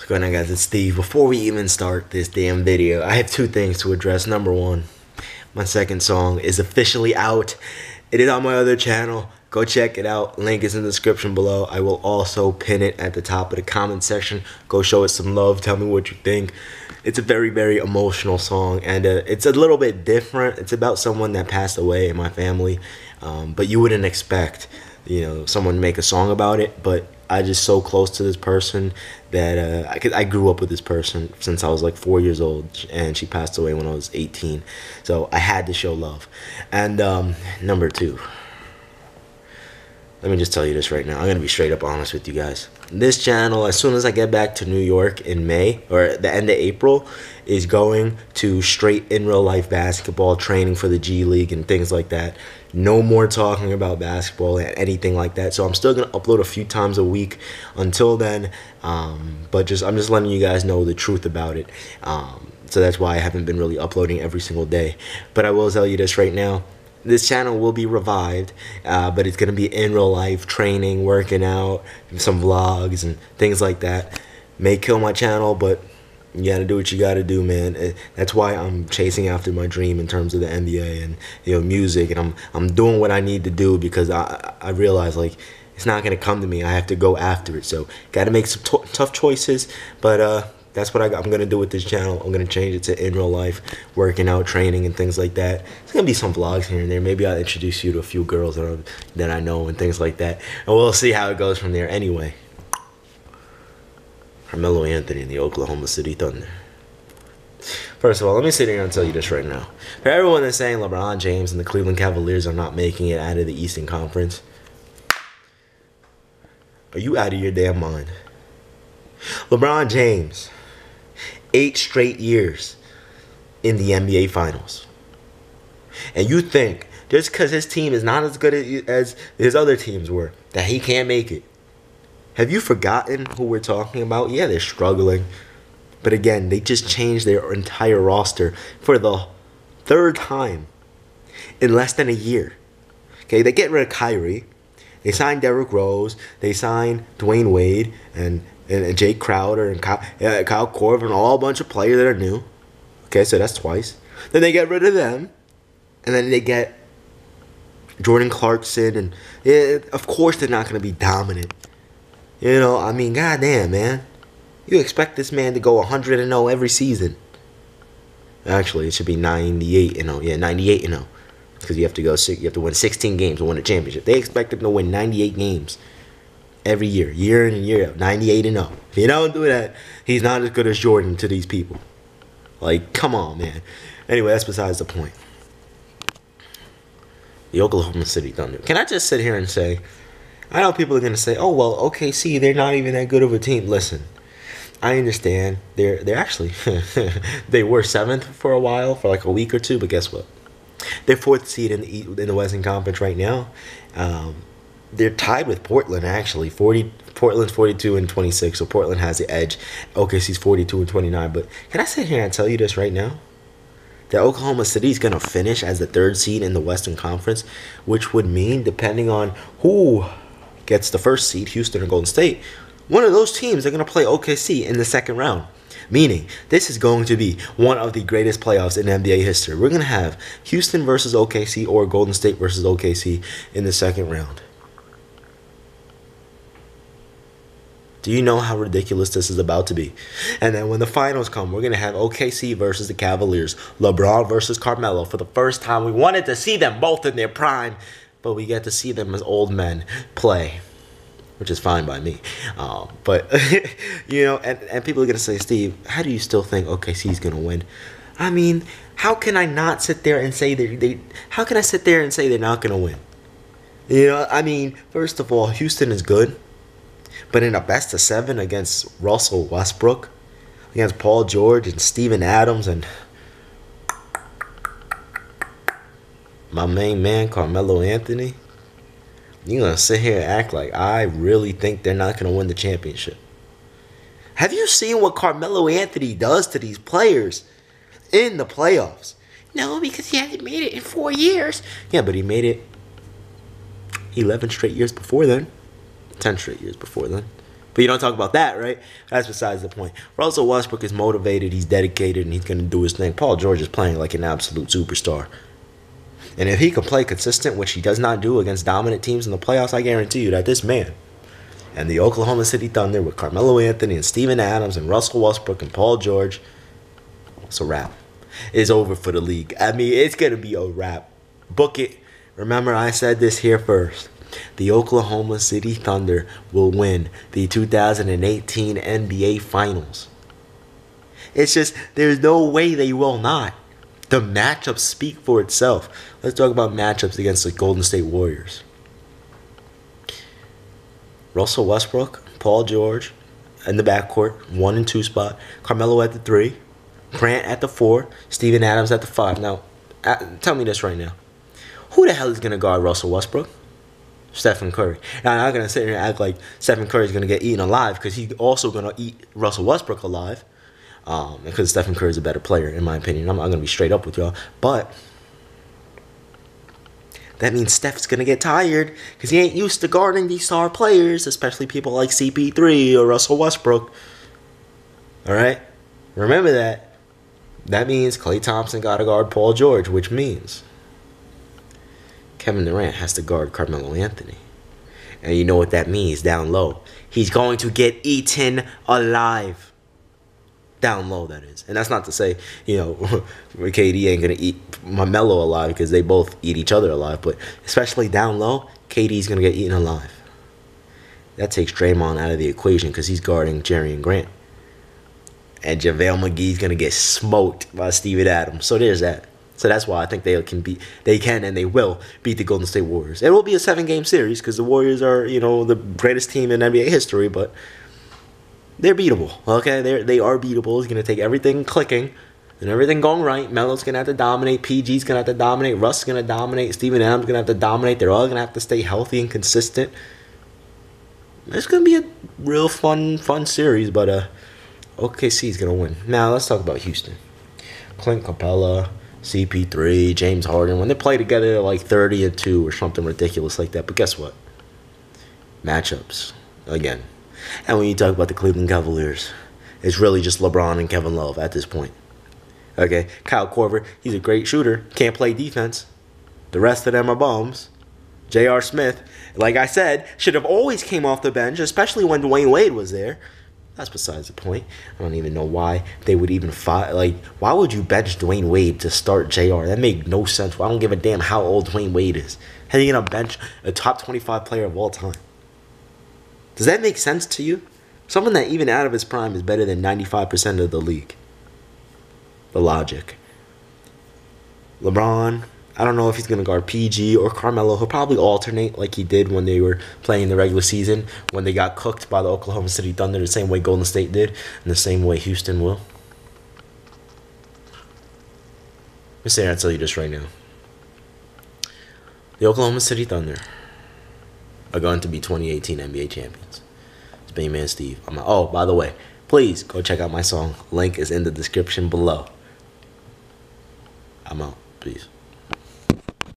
What's going on, guys? It's Steve. Before we even start this damn video, I have two things to address. Number one, my second song is officially out. It is on my other channel. Go check it out. Link is in the description below. I will also pin it at the top of the comment section. Go show it some love. Tell me what you think. It's a very, very emotional song, and it's a little bit different. It's about someone that passed away in my family, but you wouldn't expect, someone to make a song about it. But I just so close to this person that I grew up with this person since I was like 4 years old, and she passed away when I was 18. So I had to show love. And number two, let me just tell you this right now. I'm going to be straight up honest with you guys. This channel, as soon as I get back to New York in May, or the end of April, is going to straight in real life basketball training for the G League and things like that. No more talking about basketball and anything like that. So I'm still going to upload a few times a week until then. But I'm just letting you guys know the truth about it. So that's why I haven't been really uploading every single day. But I will tell you this right now. This channel will be revived, but it's going to be in real life, training, working out, some vlogs and things like that. May kill my channel, but you got to do what you got to do, man. That's why I'm chasing after my dream in terms of the NBA and music, and I'm doing what I need to do because I realize, like, it's not going to come to me. I have to go after it. So got to make some tough choices, but that's what I'm going to do with this channel. I'm going to change it to in real life, working out, training, and things like that. There's going to be some vlogs here and there. Maybe I'll introduce you to a few girls that I know and things like that. And we'll see how it goes from there. Anyway, Carmelo Anthony and the Oklahoma City Thunder. First of all, let me sit here and tell you this right now. For everyone that's saying LeBron James and the Cleveland Cavaliers are not making it out of the Eastern Conference, are you out of your damn mind? LeBron James, 8 straight years in the NBA Finals. And you think, just because his team is not as good as his other teams were, that he can't make it. Have you forgotten who we're talking about? Yeah, they're struggling. But again, they just changed their entire roster for the third time in less than a year. Okay, they get rid of Kyrie. They signed Derrick Rose. They signed Dwayne Wade and Jake Crowder and Kyle Korver and all a bunch of players that are new. Okay, so that's twice. Then they get rid of them. And then they get Jordan Clarkson. And of course they're not going to be dominant. I mean, goddamn, man. You expect this man to go 100-0 every season. Actually, it should be 98-0. Yeah, 98-0. Because you have to win 16 games to win a championship. They expect him to win 98 games. Every year in and year out, 98-0. If you don't do that, he's not as good as Jordan to these people. Like, come on, man. Anyway, that's besides the point. The Oklahoma City Thunder. Can I just sit here and say, I know people are going to say, oh, well, OKC, they're not even that good of a team. Listen, I understand. They're actually, they were 7th for a while, for like a week or two, but guess what? They're 4th seed in the Western Conference right now. They're tied with Portland, actually. Portland's 42-26, so Portland has the edge. OKC's 42-29. But can I sit here and tell you this right now? That Oklahoma City is going to finish as the 3rd seed in the Western Conference, which would mean, depending on who gets the 1st seed, Houston or Golden State, one of those teams are going to play OKC in the 2nd round. Meaning, this is going to be one of the greatest playoffs in NBA history. We're going to have Houston versus OKC or Golden State versus OKC in the 2nd round. Do you know how ridiculous this is about to be? And then when the finals come, we're going to have OKC versus the Cavaliers. LeBron versus Carmelo. For the first time, we wanted to see them both in their prime, but we get to see them as old men play, which is fine by me. But, and people are going to say, Steve, how do you still think OKC is going to win? I mean, how can I not sit there and say how can I sit there and say they're not going to win? I mean, first of all, Houston is good. But in a best of 7 against Russell Westbrook, against Paul George and Steven Adams and my main man, Carmelo Anthony, you're going to sit here and act like I really think they're not going to win the championship. Have you seen what Carmelo Anthony does to these players in the playoffs? No, because he hasn't made it in 4 years. Yeah, but he made it 11 straight years before then. 10 straight years before then. But you don't talk about that, right? That's besides the point. Russell Westbrook is motivated, he's dedicated, and he's going to do his thing. Paul George is playing like an absolute superstar. And if he can play consistent, which he does not do against dominant teams in the playoffs, I guarantee you that this man and the Oklahoma City Thunder with Carmelo Anthony and Steven Adams and Russell Westbrook and Paul George, it's a wrap. It's over for the league. I mean, it's going to be a wrap. Book it. Remember, I said this here first. The Oklahoma City Thunder will win the 2018 NBA Finals. It's just, there's no way they will not. The matchups speak for itself. Let's talk about matchups against the Golden State Warriors. Russell Westbrook, Paul George in the backcourt, 1 and 2 spot. Carmelo at the 3. Grant at the 4. Steven Adams at the 5. Now, tell me this right now. Who the hell is going to guard Russell Westbrook? Stephen Curry. Now, I'm not going to sit here and act like Stephen Curry is going to get eaten alive because he's also going to eat Russell Westbrook alive. Because Stephen Curry is a better player, in my opinion. I'm going to be straight up with y'all. But that means Steph's going to get tired because he ain't used to guarding these star players, especially people like CP3 or Russell Westbrook. All right? Remember that. That means Klay Thompson got to guard Paul George, which means Kevin Durant has to guard Carmelo Anthony. And you know what that means down low. He's going to get eaten alive. Down low, that is. And that's not to say, KD ain't going to eat Melo alive because they both eat each other alive. But especially down low, KD's going to get eaten alive. That takes Draymond out of the equation because he's guarding Jerry and Grant. And JaVale McGee's going to get smoked by Steven Adams. So there's that. So that's why I think they can and they will beat the Golden State Warriors. It will be a 7-game series because the Warriors are, the greatest team in NBA history, but they're beatable. Okay, they are beatable. It's gonna take everything clicking and everything going right. Melo's gonna have to dominate. PG's gonna have to dominate. Russ is gonna dominate. Steven Adams gonna have to dominate. They're all gonna have to stay healthy and consistent. It's gonna be a real fun series, but OKC is gonna win. Now let's talk about Houston. Clint Capella, CP3, James Harden, when they play together, they're like 30-2 or something ridiculous like that. But guess what? Matchups again. And when you talk about the Cleveland Cavaliers, it's really just LeBron and Kevin Love at this point. Okay, Kyle Korver, he's a great shooter, can't play defense. The rest of them are bums. J.R. Smith, like I said, should have always came off the bench, especially when Dwayne Wade was there. That's besides the point. I don't even know why they would even fight. Like, why would you bench Dwayne Wade to start JR? That made no sense. I don't give a damn how old Dwayne Wade is. How are you going to bench a top 25 player of all time? Does that make sense to you? Someone that even out of his prime is better than 95% of the league. The logic. LeBron, I don't know if he's going to guard PG or Carmelo. He'll probably alternate like he did when they were playing the regular season, when they got cooked by the Oklahoma City Thunder the same way Golden State did, and the same way Houston will. Let me say I'll tell you this right now. The Oklahoma City Thunder are going to be 2018 NBA champions. It's been your man Steve. Oh, by the way, please go check out my song. Link is in the description below. I'm out. Peace.